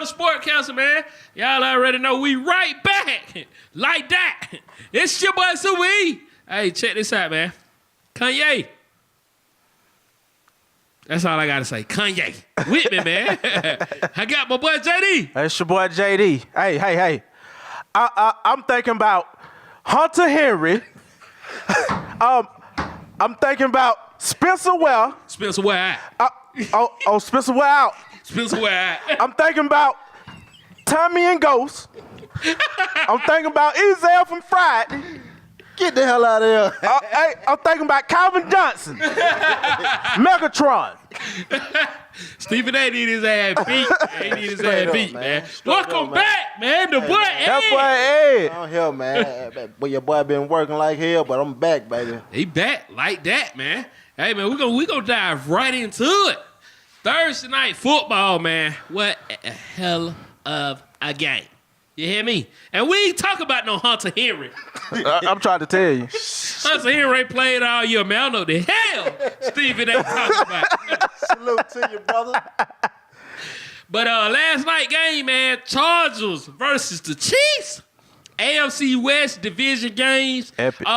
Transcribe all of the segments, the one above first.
the Sportcast, man. Y'all already know we right back like that. It's your boy Super E. Hey, check this out, man. Kanye. That's all I got to say. Kanye. With me, man. I got my boy JD. It's your boy JD. Hey. I'm thinking about Hunter Henry. I'm thinking about Spencer Ware. Spencer Ware. Spencer Ware out. Spencer Ware. I'm thinking about Tommy and Ghost. I'm thinking about Ezel from Friday. Get the hell out of here. I'm thinking about Calvin Johnson. Megatron. Stephen A. need his ass beat. He need his ass beat, man. Welcome back, man. The boy Ed. That boy Ed. I'm here, man. But your boy been working like hell, but I'm back, baby. He back like that, man. Hey, man, we gonna dive right into it. Thursday night football, man. What a hell of a game. You hear me? And we ain't talking about no Hunter Henry. I'm trying to tell you. Hunter Henry played all year, man. I don't know the hell Stephen ain't talking about. Salute to you, brother. But last night game, man, Chargers versus the Chiefs. AFC West division games. Epic.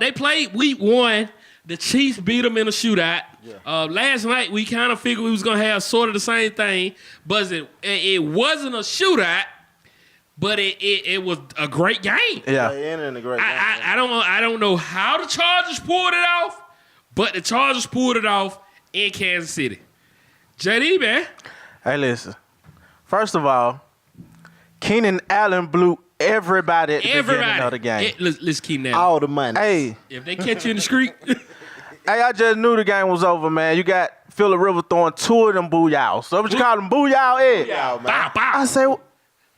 They played week 1. The Chiefs beat them in a shootout. Yeah. Last night, we kind of figured we was going to have sort of the same thing, but it wasn't a shootout, but it was a great game. Yeah. It ended a great game. I don't know how the Chargers pulled it off, but the Chargers pulled it off in Kansas City. JD, man. Hey, listen. First of all, Keenan Allen blew everybody at the beginning of the game. Let's keep that. All the money. Hey. If they catch you in the street. Hey, I just knew the game was over, man. You got Phillip Rivers throwing 2 of them booyahs. So what you call them, booyah, Ed? Booyah, man. Bow, bow. I say,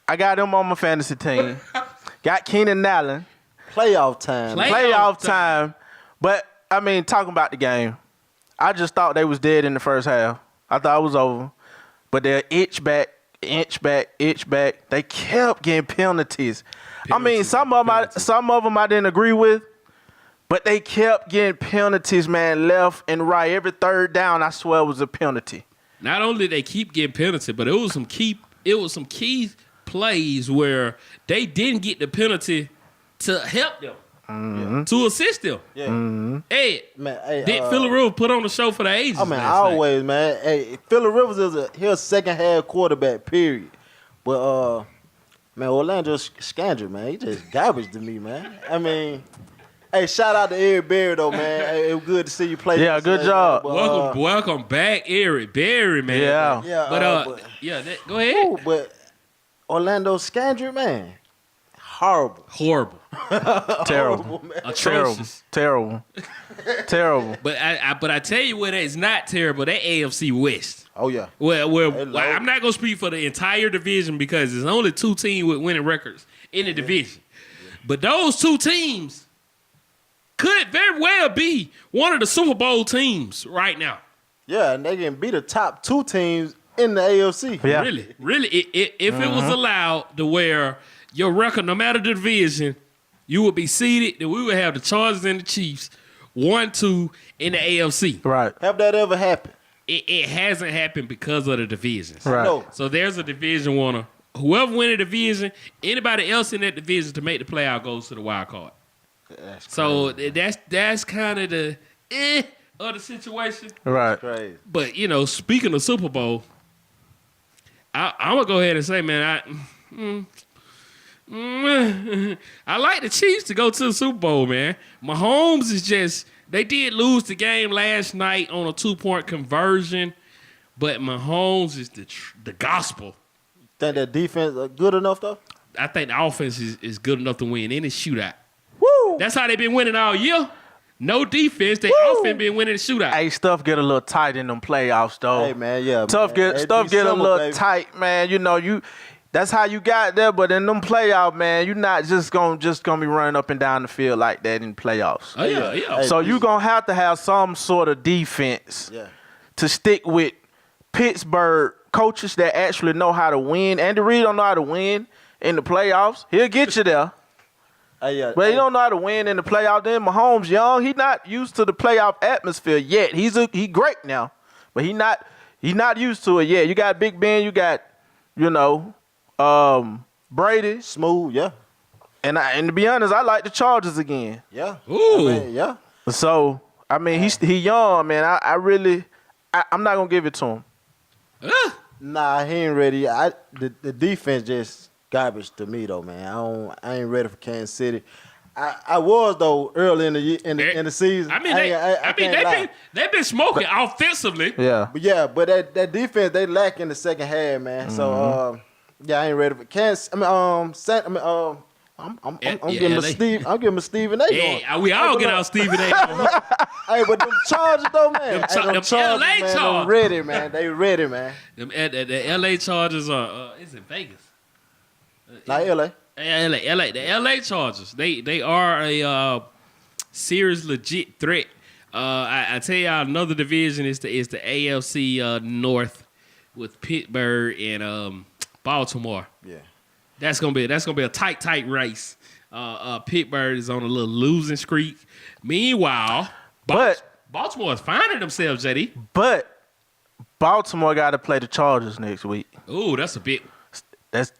I got him on my fantasy team. Got Keenan Allen. Playoff time. Playoff time. But, I mean, talking about the game, I just thought they was dead in the first half. I thought it was over. But they're inch back. They kept getting penalties. I mean, some of them I didn't agree with, but they kept getting penalties, man, left and right. Every third down, I swear, was a penalty. Not only did they keep getting penalty, but it was some key plays where they didn't get the penalty to help them, to assist them. Yeah. Mm-hmm. Hey, Man, did Phillip Rivers put on the show for the ages? I mean, always, man. Hey, Phillip Rivers is a second half quarterback, period. But, man, Orlando Scandrick, man, he just garbage to me, man. I mean, hey, shout out to Eric Berry, though, man. Hey, it was good to see you play. Yeah, good job. But, welcome back, Eric Berry, man. Yeah. Go ahead. Ooh, but Orlando Scandrick, man, horrible. Terrible. Atrocious. Terrible. But I tell you what, it's not terrible. That AFC West. Oh, yeah. Well, I'm not going to speak for the entire division because there's only 2 teams with winning records in the division. But those 2 teams could very well be one of the Super Bowl teams right now. Yeah, and they can be the top 2 teams in the AFC. Yeah. Really. If it was allowed to where your record, no matter the division, you would be seeded, then we would have the Chargers and the Chiefs 1-2 in the AFC. Right. Have that ever happened? It hasn't happened because of the divisions. Right. No. So there's a division winner. Whoever wins the division, anybody else in that division to make the playoff goes to the wild card. So that's kind of the of the situation. Right. Crazy. But, speaking of Super Bowl, I'm going to go ahead and say, man, I like the Chiefs to go to the Super Bowl, man. Mahomes is just, they did lose the game last night on a 2-point conversion, but Mahomes is the gospel. Think that defense good enough, though? I think the offense is good enough to win any shootout. Woo! That's how they've been winning all year. No defense. They offense been winning the shootout. Hey, stuff get a little tight in them playoffs, though. Hey, man, yeah. Stuff man. get a little tight, man. That's how you got there, but in them playoffs, man, you're not just gonna be running up and down the field like that in playoffs. Oh, yeah. So you're gonna have to have some sort of defense to stick with Pittsburgh coaches that actually know how to win. Andy Reid don't know how to win in the playoffs. He'll get you there. But he don't know how to win in the playoffs. Then Mahomes young, he's not used to the playoff atmosphere yet. He great now, but he not used to it yet. You got Big Ben, you got you know, Brady, Smooth, yeah. and to be honest, I like the Chargers again. Yeah. Ooh. I mean, yeah. So I mean, he young, man. I'm not gonna give it to him. Nah, he ain't ready. The defense just garbage to me though, man. I ain't ready for Kansas City. I was though early in the season. I mean, they've been smoking offensively. Yeah. But that defense they lack in the second half, man. So I ain't ready for Kansas. I'm giving him Steve. I'm giving him Stephen A. Yeah, we all get out Stephen A. Hey, but them Chargers though, man. Them Chargers, LA man, Chargers. they ready, man. They ready, man. The LA Chargers are is in Vegas. Not LA. LA. The LA Chargers. They are a serious legit threat. I tell y'all another division is the AFC North with Pittsburgh and Baltimore. Yeah. That's gonna be a tight race. Pittsburgh is on a little losing streak. Meanwhile, Baltimore is finding themselves, JD. But Baltimore got to play the Chargers next week. Ooh, that's a bit.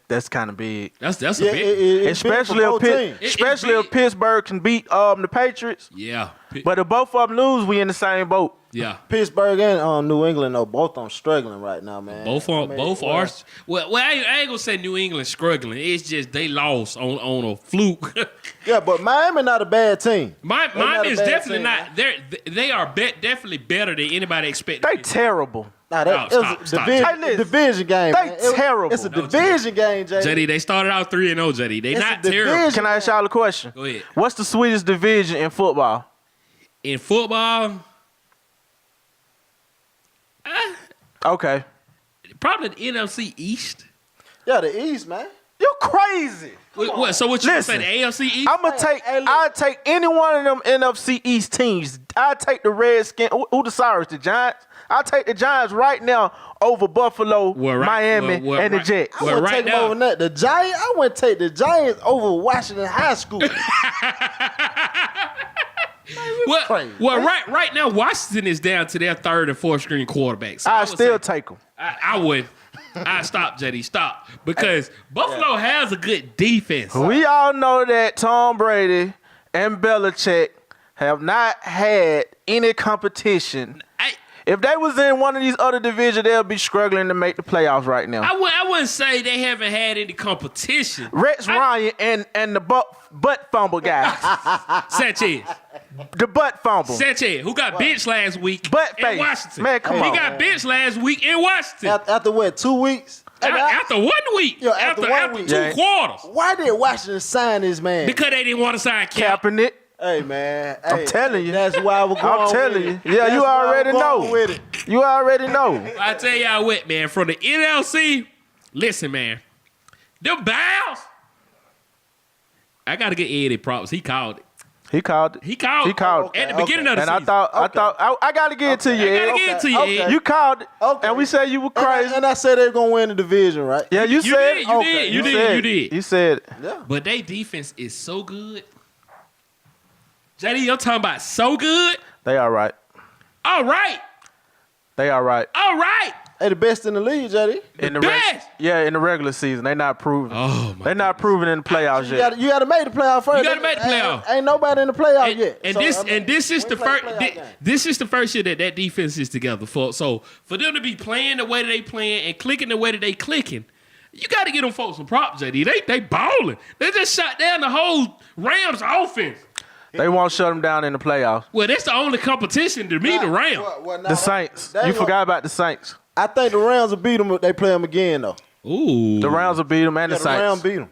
That's kind of big. That's a bit. Especially if Pittsburgh can beat the Patriots. Yeah. But if both of them lose, we in the same boat. Yeah. Pittsburgh and New England, though, both of them struggling right now, man. Both are. Well, I ain't gonna say New England struggling. It's just they lost on a fluke. Yeah, but Miami not a bad team. Miami is definitely not. They are definitely better than anybody expected. They terrible. Nah, Stop. Division game. They man. terrible. It's a division game, JD. JD, they started out 3-0, JD. They It's not a terrible. division. Can I ask y'all a question? Go ahead. What's the sweetest division in football? In football, Okay. probably the NFC East. Yeah, the East, man. You crazy. So what you gonna Listen, say? The AFC East? I'll take any one of them NFC East teams. I'll take the Redskins. Who the Cyrus? The Giants? I'll take the Giants right now over Buffalo, Miami, and the Jets. I wouldn't take them over that. The Giants, I wouldn't take the Giants over Washington High School. Right now, Washington is down to their third and fourth string quarterbacks. So I still take them. I would. Stop, JD. Stop. Because Buffalo has a good defense. We all know that Tom Brady and Belichick have not had any competition. If they was in one of these other divisions, they'll be struggling to make the playoffs right now. I wouldn't say they haven't had any competition. Rex Ryan and the butt fumble guy. Sanchez. The butt fumble. Sanchez, who got benched last week Butt in face. Washington. Man, come on. He got benched last week in Washington. After what, 2 weeks? After 1 week. Yo, after 1 week. Two quarters. Why did Washington sign this man? Because they didn't want to sign Cap. Kaepernick. Hey, man. I'm telling you. That's why we're going I'm telling you. Yeah, you already know. You already know. I tell y'all what, man. From the NFC, listen, man. Them Bows. I got to get Eddie props. He called it. He called it. He called it. at the beginning of the season. And I got to get it to you, Ed. I got to get it to you, Ed. You called it. Okay. And we said you were crazy. And I said they're going to win the division, right? Yeah, you said did. You did. You said it. Yeah. But they defense is so good. JD, I'm talking about so good. They all right. All right. They all right. All right. They the best in the league, JD. In the best. in the regular season, they not proven. Oh my. They're not proven in the playoffs yet. You got to make the playoff first. You got to make the playoff. Ain't nobody in the playoff yet. This is the first. This is the first year that defense is together. For them to be playing the way that they playing and clicking the way that they clicking, you got to get them folks some props, JD. They balling. They just shut down the whole Rams offense. They won't shut them down in the playoffs. Well, that's the only competition to me, the Rams. The Saints. You forgot about the Saints. I think the Rams will beat them if they play them again, though. Ooh. The Rams will beat them and the Saints. The Rams beat them.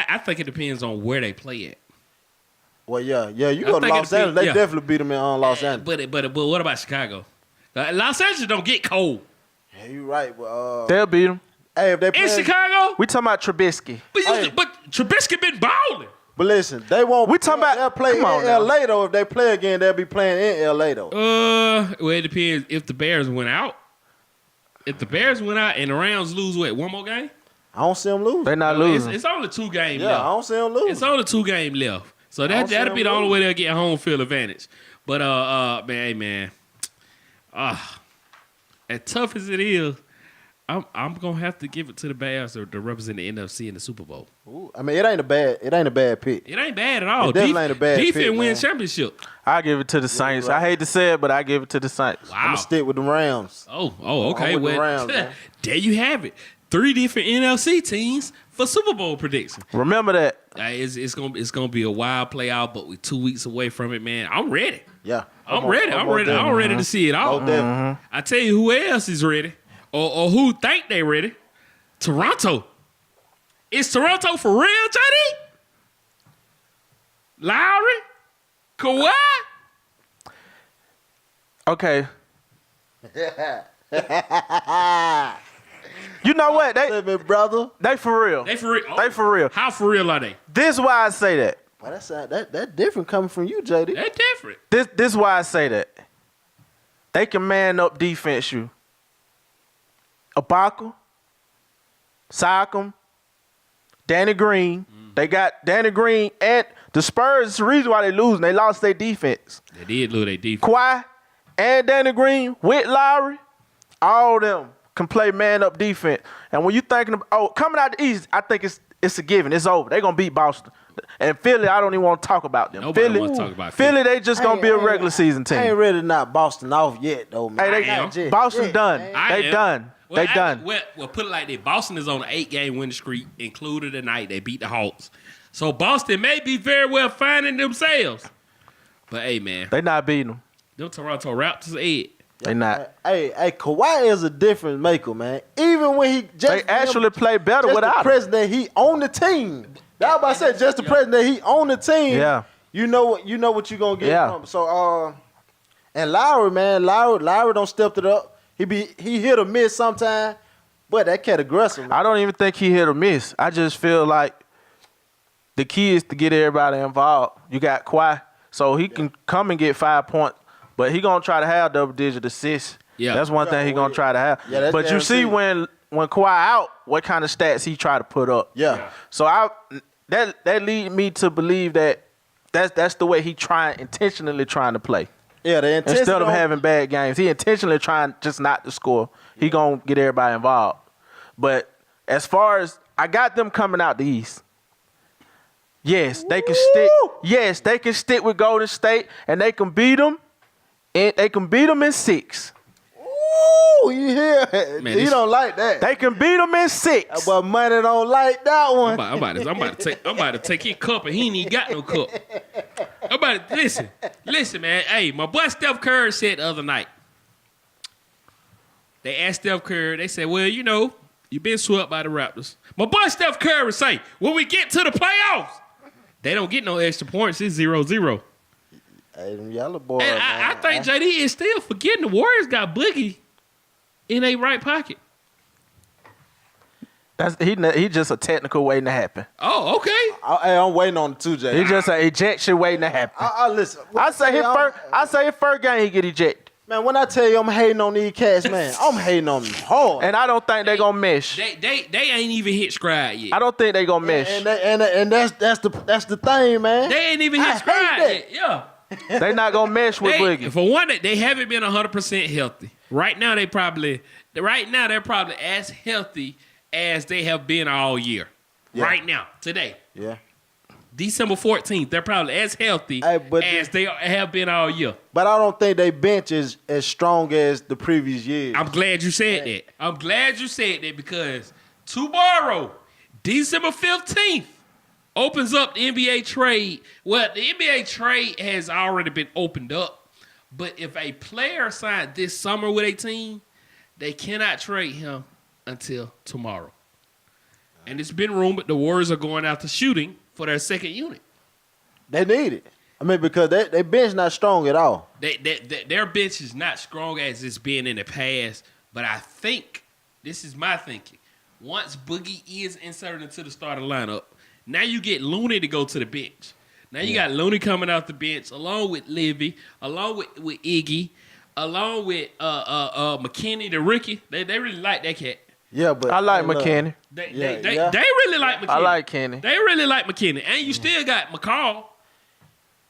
I think it depends on where they play at. Well, yeah. You go to Los Angeles, they definitely beat them in Los Angeles. But what about Chicago? Los Angeles don't get cold. Yeah, you right. But, they'll beat them. Hey, if they play in Chicago? We talking about Trubisky. But Trubisky been balling. But listen, they won't. We talking about. They'll play in L.A. though. If they play again, they'll be playing in L.A. though. Well, it depends if the Bears went out. If the Bears went out and the Rams lose, one more game? I don't see them lose. They're not losing. It's only 2 games left. Yeah, I don't see them lose. It's only 2 games left. So that'll be the only way they'll get home field advantage. But man, as tough as it is, I'm gonna have to give it to the Bears to represent the NFC in the Super Bowl. Ooh, I mean, it ain't a bad pick. It ain't bad at all. It definitely ain't a bad defense pick, wins man. championship. I give it to the Saints. right. I hate to say it, but I give it to the Saints. Wow. I'm gonna stick with the Rams. Oh, okay. I'm with the Well, Rams, man. there you have it. 3 different NFC teams for Super Bowl prediction. Remember that. It's gonna be a wild playoff, but we're 2 weeks away from it, man. I'm ready. Yeah, I'm ready. I'm ready to see it all. Oh, definitely. I tell you who else is ready, or who think they ready. Toronto. Is Toronto for real, JD? Lowry? Kawhi? Okay. You know what? brother. They for real. They for real. They for real. How for real are they? This is why I say that. Well, that's different coming from you, JD. They're different. This is why I say that. They can man up defense you. Ibaka, Siakam, Danny Green. They got Danny Green and the Spurs. The reason why they losing, they lost their defense. They did lose their defense. Kawhi and Danny Green with Lowry, all of them can play man up defense. And when you thinking about coming out the East, I think it's a given. It's over. They're gonna beat Boston. And Philly, I don't even want to talk about them. Nobody wants to talk about Philly, they just gonna be a regular season team. I ain't ready to knock Boston off yet, though, man. Hey, I am. Boston done. I They am. done. Well, They done. Well, put it like this. Boston is on an 8-game winning streak, included tonight. They beat the Hawks. So Boston may be very well finding themselves. But, hey, man, They not beating them. them Toronto Raptors, Ed. They not. Hey, Kawhi is a difference maker, man. Even when he just They actually play better just without the him. president, he on the team. That was about to say, just the president, he on the team. Yeah. You know what you gonna get Yeah. from him. So and Lowry, man, Lowry don't step it up. He hit or miss sometime, but that cat aggressive. Man. I don't even think he hit or miss. I just feel like the key is to get everybody involved. You got Kawhi, so he can come and get 5 points, but he gonna try to have double-digit assists. Yeah. That's one thing he gonna try to have. Yeah, that's but you see guaranteed. when Kawhi out, what kind of stats he try to put up. Yeah. So that lead me to believe that that's the way he intentionally trying to play. Yeah, the intensity Instead of on- having bad games, he intentionally trying just not to score. He gonna get everybody involved. But as far as I got them coming out the East, yes, they can stick. Yes, they can stick with Golden State, and they can beat them. And they can beat them in 6. Ooh, you hear? Man, He this- don't like that. They can beat them in 6. But money don't like that one. I'm about to take his cup, and he ain't even got no cup. Listen, man. Hey, my boy Steph Curry said the other night. They asked Steph Curry. They said, "Well, you know, you've been swept by the Raptors." My boy Steph Curry say, "When we get to the playoffs, they don't get no extra points. It's 0-0." Hey, them yellow boys. And I think JD is still forgetting the Warriors got Boogie in their right pocket. He just a technical waiting to happen. Oh, okay. I'm waiting on the 2J. He just an ejection waiting to happen. I listen. I say his first game he get ejected. Man, when I tell you I'm hating on these cats, man, I'm hating on them hard. And I don't think they gonna mesh. They ain't even hit stride yet. I don't think they gonna mesh. And that's the thing, man. They ain't even I hit hate stride that. yet. Yeah. They not gonna mesh with Boogie. For one, they haven't been 100% healthy. Right now, they're probably as healthy as they have been all year. Yeah. Right now, today, Yeah. December 14th, they're probably as healthy Hey, but as they have been all year. But I don't think they bench is as strong as the previous years. I'm glad you said that. I'm glad you said that because tomorrow, December 15th, opens up the NBA trade. Well, the NBA trade has already been opened up, but if a player signed this summer with a team, they cannot trade him until tomorrow. And it's been rumored the Warriors are going out to shooting for their second unit. They need it. I mean, because they bench not strong at all. Their bench is not strong as it's been in the past, but I think, this is my thinking, once Boogie is inserted into the starting lineup, now you get Looney to go to the bench. Now you got Looney coming off the bench along with Livy, along with Iggy, along with McKinney, the rookie. They really like that cat. Yeah, but I like look, McKinney. They Yeah. really like McKinney. I like Kenny. They really like McKinney. And you still got McCall,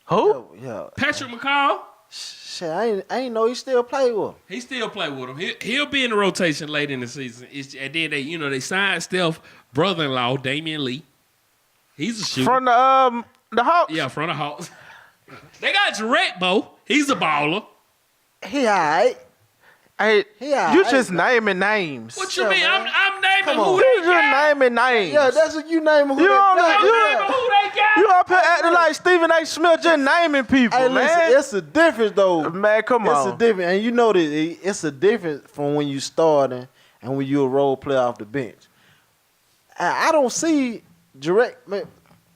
Who? Yeah. Patrick McCall. Shit, I ain't know he still play with him. He still play with him. He'll be in the rotation late in the season. And then they signed Steph's brother-in-law, Damian Lee. He's a shooter. From the Hawks. Yeah, from the Hawks. They got Jarrett, He's a baller. He all right. Hey, Yeah, you just naming names. What you Yeah, mean? man. I'm naming Come who on. they You just got. naming names. Yeah, that's what you name who You they don't got. know- I'm naming who they got. You up here acting like Stephen A. Smith just naming people, Hey, man. listen, it's a difference though. Man, come It's on. a difference, and you know that it's a difference from when you starting and when you a role player off the bench. I don't see Jarrett. Man,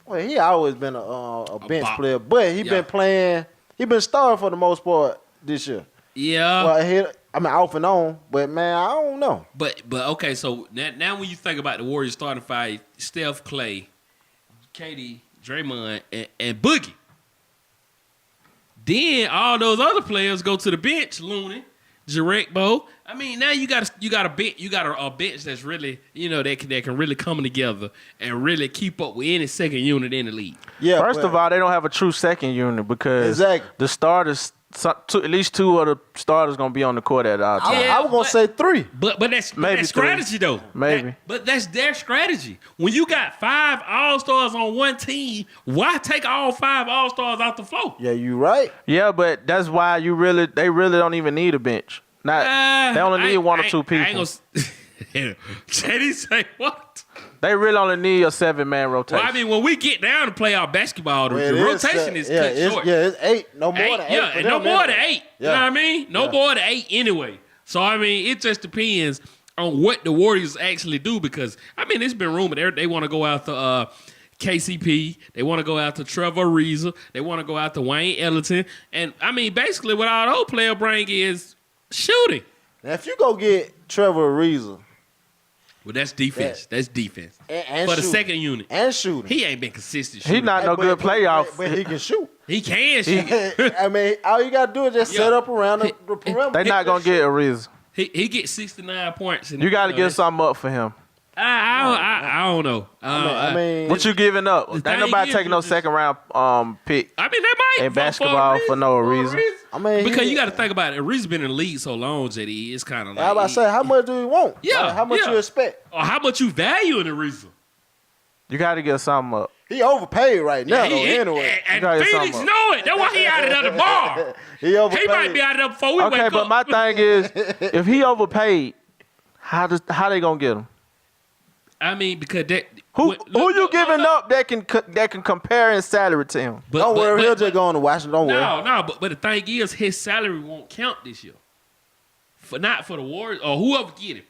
well, he always been a bench bop. player, but he been playing. He been starting for the most part this year. Yeah. Well, off and on, but man, I don't know. But okay, so now when you think about the Warriors starting five, Steph, Clay, KD, Draymond, and Boogie. Then all those other players go to the bench, Looney, Jarrett, I mean, now you got a bench that's really, that can really come together and really keep up with any second unit in the league. Yeah. First of all, they don't have a true second unit because Exactly. the starters, at least two of the starters going to be on the court at all times. Yeah, I was gonna say 3. But that's Maybe that's three. strategy though. Maybe. But that's their strategy. When you got 5 All-Stars on one team, why take all 5 All-Stars off the floor? Yeah, you right. Yeah, but that's why they really don't even need a bench. They only need one or two people. I ain't gonna, Chetty say what? They really only need a 7-man rotation. Well, I mean, when we get down to playoff basketball, the Well, it rotation is cut short. it's 8. No more Eight, than 8. yeah, for and no them more than anyway. 8. You know what I mean? No more than 8 anyway. So, I mean, it just depends on what the Warriors actually do because, I mean, it's been rumored they want to go out to KCP. They want to go out to Trevor Ariza. They want to go out to Wayne Ellington. And, I mean, basically what all those players bring is shooting. Now, if you go get Trevor Ariza Well, that's defense. That's defense. and For the shooting. second unit. And shooting. He ain't been consistent He shooting. not no good playoff. But he can shoot. He can shoot. I mean, all you got to do is just set up around the perimeter. They not going to get a reason. He gets 69 points. And You got to know, give that's- something up for him. I don't know. I mean, What you giving up? the Ain't thing nobody is, taking no you just- second round pick I mean, they might in for basketball for no reason. I mean, Because you got to think about it. Ariza's been in the league so long, JD. It's kind of like I about to say, how much do you want? Yeah, Like, how much yeah. you expect? or how much you value in Ariza. You got to give something up. He overpaid right now, though. Anyway, and gotta get Phoenix something know it. That's why he out of the bar. he overpaid. He might be out of there before we Okay, wake but up. my thing is, if he overpaid, how they gonna get him? I mean, because that Who you giving up that can compare in salary to him? Don't worry, he'll just go on to Washington. Don't worry. No, but the thing is, his salary won't count this year. Not for the Warriors or whoever get him.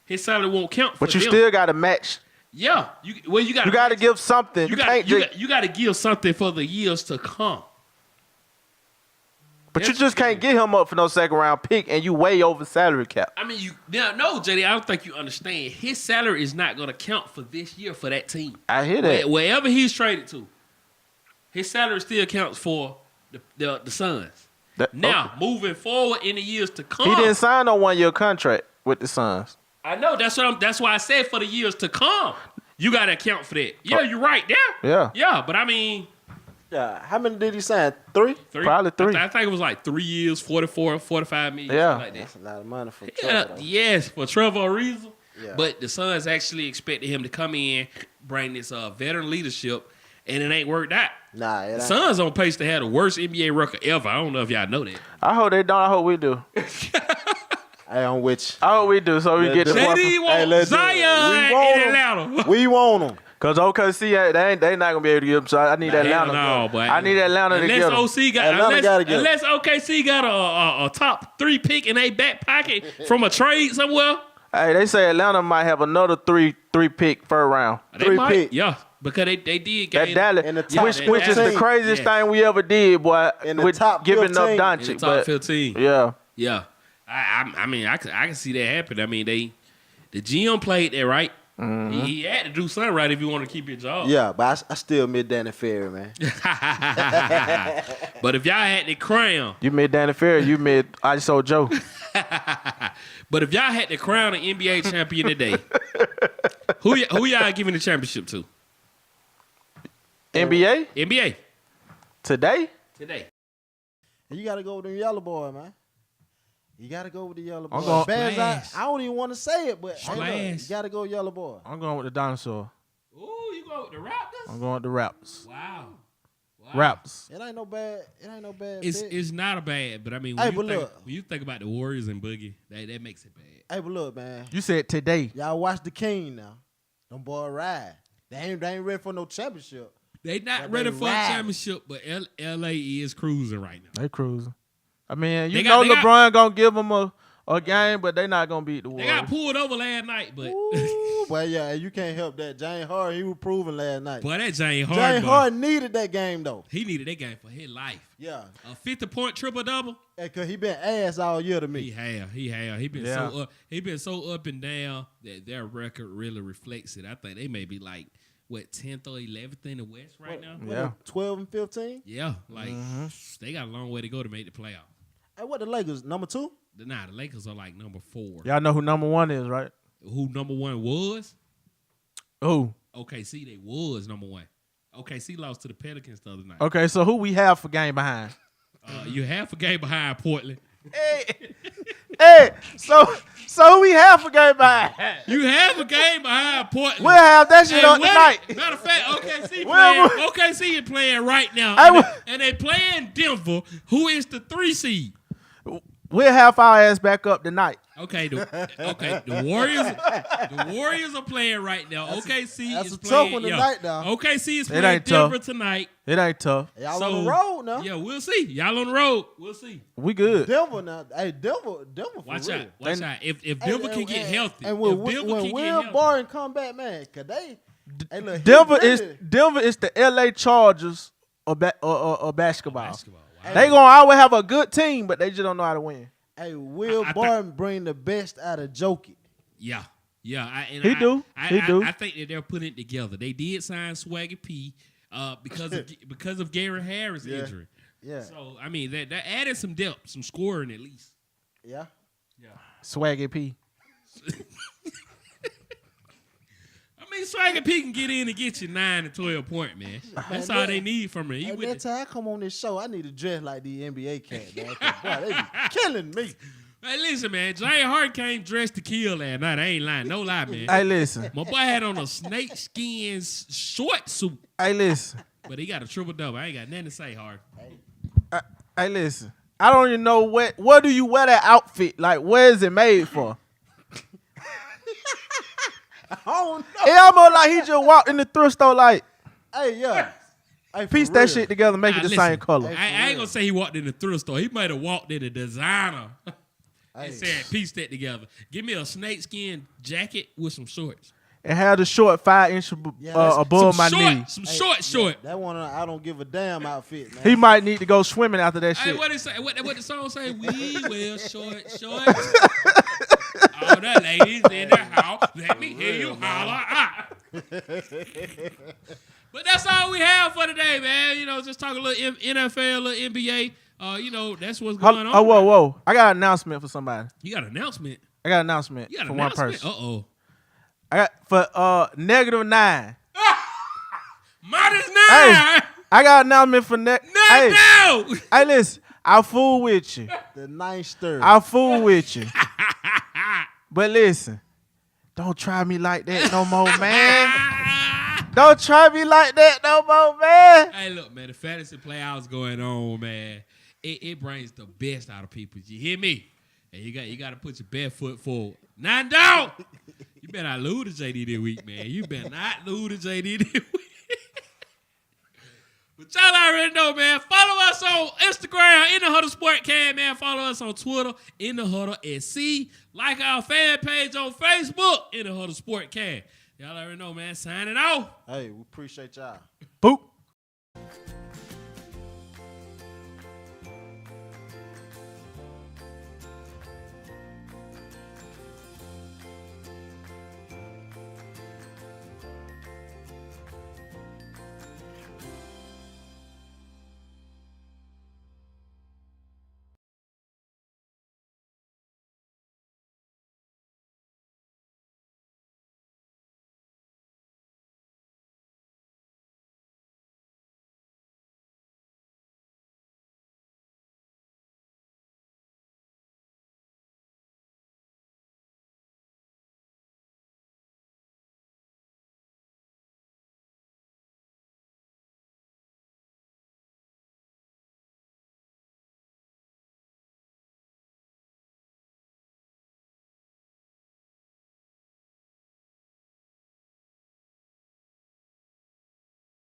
His salary won't count for But you them. still got to match. Yeah. You got You got to give something. You can't got to give something for the years to come. But you That's just can't get him up for no second round pick, and you way over salary cap. I mean, no, JD, I don't think you understand. His salary is not going to count for this year for that team. I hear that. Wherever he's traded to, his salary still counts for the Suns. Now, moving forward in the years to come, he didn't sign no 1-year contract with the Suns. I know that's why I said for the years to come, you got to account for that. Yeah, you're right there. Yeah, but I mean, Yeah. How many did he sign? 3? Probably 3. I think it was like 3 years, 44, 45 million. Yeah. Something like that. That's a lot of money for Yeah, Trevor, though. yes, for Trevor Ariza. Yeah. But the Suns actually expected him to come in, bring this veteran leadership, and it ain't worked out. Nah, it The ain't. Suns on pace to have the worst NBA record ever. I don't know if y'all know that. I hope they don't. I hope we do. Hey, on which I hope we do, so we get the one. JD wants let's do it. Zion We want in him. Atlanta. we want him. Because OKC, they not going to be able to get him, so I need Atlanta. No, boy. I need Atlanta to get him. Unless OKC got a top 3 pick in their back pocket from a trade somewhere. Hey, they say Atlanta might have another three pick first round. They 3 might, pick. yeah, because they did That gain Dallas, in the top which is the 15. craziest Yeah. thing we ever did, boy, In the with top giving 15. up in the Doncic. top But 15. yeah, Yeah, I mean, I can see that happen. I mean, the GM played that right. Mm-hmm. He had to do something right if you want to keep your job. Yeah, but I still mid Danny Ferry, man. But if y'all had the crown, you mid Danny Ferry, you mid ISO Joe. but if y'all had the crown an NBA champion today, who y'all giving the championship to? NBA NBA today? today. And you got to go with the yellow boy, man. You got to go with the yellow boy. I'm going Bad as Splash. I don't even want to say it, but hey, look, Splash. you got to go yellow boy. I'm going with the dinosaur. Ooh, you go with the Raptors? I'm going with the Raptors. Wow. Raptors. It ain't no bad. It ain't no bad. It's not a bad, but I mean, Hey, when but you think about the Warriors and Boogie, that makes it bad. Hey, but look, man. You said today. Y'all watch the King now. Them boy ride. They ain't ready for no championship. They not But ready they for a ride. championship, but LA is cruising right now. They cruising. I mean, They you got- know they got- LeBron gonna give them a game, but they not gonna beat the They Warriors. got pulled over last night, but Ooh, but yeah, you can't help that. James Harden, he was proven last night. boy, that James Harden, James boy, Harden needed that game though. he needed that game for his life. Yeah, A 50-point triple double. because he been ass all year to He me. have. He been Yeah. so up. He been so up and down that their record really reflects it. I think they may be like 10th or 11th in the West right now. Yeah. 12 and 15. Yeah, like they got a long way to go to make the playoff. Hey, what the Lakers number 2? Nah, the Lakers are like number 4. Y'all know who number 1 is, right? Who number 1 was? Who? OKC. They was number 1. OKC lost to the Pelicans the other night. Okay, so who we have for game behind? You half a game behind Portland. Hey, so who we have for game behind? You have a game behind Portland. We'll have that shit Hey, on wait, tonight. Matter of fact, OKC Well, playing. OKC is playing right now, I and will- they playing Denver, who is the 3 seed. We'll have our ass back up tonight. Okay, the Warriors are playing right now. OKC that's is a tough playing. one tonight, now. OKC is It playing ain't tough. Denver tonight. It ain't tough. Y'all So, on the road now. Yeah, we'll see. Y'all on the road. We'll see. We good. Denver now. Hey, Denver for Watch real. out. Watch out. If Denver can get healthy, And when if Denver when can get Will healthy, Barton come back, man, cause they hey, look, he Denver really- is the LA Chargers of basketball. basketball. Wow. They gonna always have a good team, but they just don't know how to win. Hey, Will I Barton bring the best out of Jokic. Yeah. He do. I think that they're putting it together. They did sign Swaggy P because of Gary Harris' injury. Yeah, So I mean, that added some depth, some scoring at least. yeah. Swaggy P. I mean, Swaggy P can get in and get you 9 and 12 point, man. That's all they need from him. He Hey, with next it. time I come on this show, I need to dress like the NBA cat, man. 'Cause, boy, they be killing me. Hey, listen, man. James Harden came dressed to kill last night. I ain't lying. No lie, man. Hey, listen. My boy had on a snake skin short suit, Hey, listen. but he got a triple double. I ain't got nothing to say, Harden. Hey, listen. I don't even know what do you wear that outfit? Like, where is it made for? I don't know. It almost like he just walked in the thrift store like, Hey, yeah. Hey, for piece real. that shit together, make Nah, it the listen, same color. I ain't gonna say he walked in the thrift store. He might have walked in a designer and said, "Piece that together. Give me a snakeskin jacket with some shorts, It had a short 5-inch above some my short, knee. some Hey, short." That one, I don't give a damn outfit, man. He might need to go swimming after that Hey, shit. what it say? What the song say? We wear shorts. All the ladies in the house, let me hear you holler out. But that's all we have for today, man. You know, just talk a little NFL, a little NBA. That's what's going on. Oh, whoa. I got an announcement for somebody. You got an announcement. I got an announcement You got for an one announcement. person. Uh-oh. I got for -9. -9. Hey, I got an announcement for hey, No. hey, listen, I'll fool with you. The ninth stir. I'll fool with you. But listen, don't try me like that no more, man. Don't try me like that no more, man. Hey, look, man, the fantasy playoffs going on, man. It brings the best out of people. You hear me? And you got to put your best foot forward. Now, don't. You better not lose to JD this week, man. You better not lose to JD this week. But y'all already know, man. Follow us on Instagram, In the Huddle Sportcast, man. Follow us on Twitter, In the Huddle SC. Like our fan page on Facebook, In the Huddle Sportcast. Y'all already know, man. Signing off. Hey, we appreciate y'all. Boop.